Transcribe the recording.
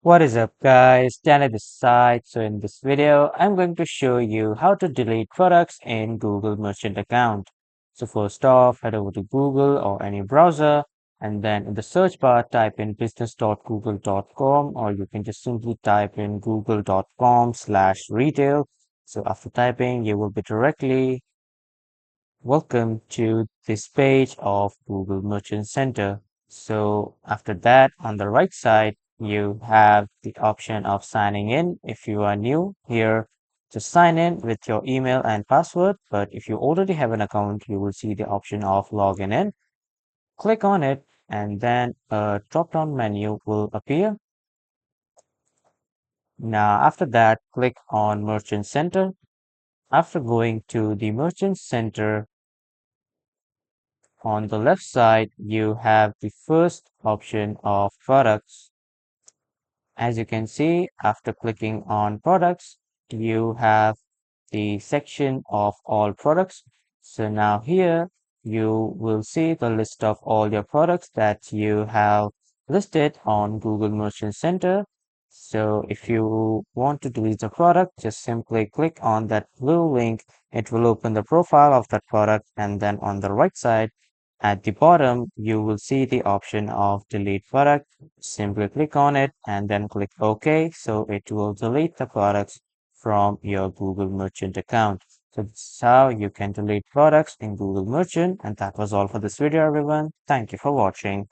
What is up guys, Danny this side. So in this video, I'm going to show you how to delete products in Google Merchant account. So first off, head over to Google or any browser and then in the search bar type in business.google.com or you can just simply type in google.com/retail. So after typing, you will be directly welcome to this page of Google Merchant Center. So after that, on the right side, you have the option of signing in. If you are new here, just sign in with your email and password. But if you already have an account, you will see the option of login in. Click on it and then a drop-down menu will appear. Now after that, click on Merchant Center. After going to the Merchant Center, on the left side, you have the first option of products. As you can see, after clicking on products, you have the section of all products. So now here you will see the list of all your products that you have listed on Google Merchant Center. So if you want to delete the product, just simply click on that blue link. It will open the profile of that product, and then on the right side at the bottom, you will see the option of delete product. Simply click on it and then click OK. So it will delete the products from your Google Merchant account. So this is how you can delete products in Google Merchant. And that was all for this video, everyone. Thank you for watching.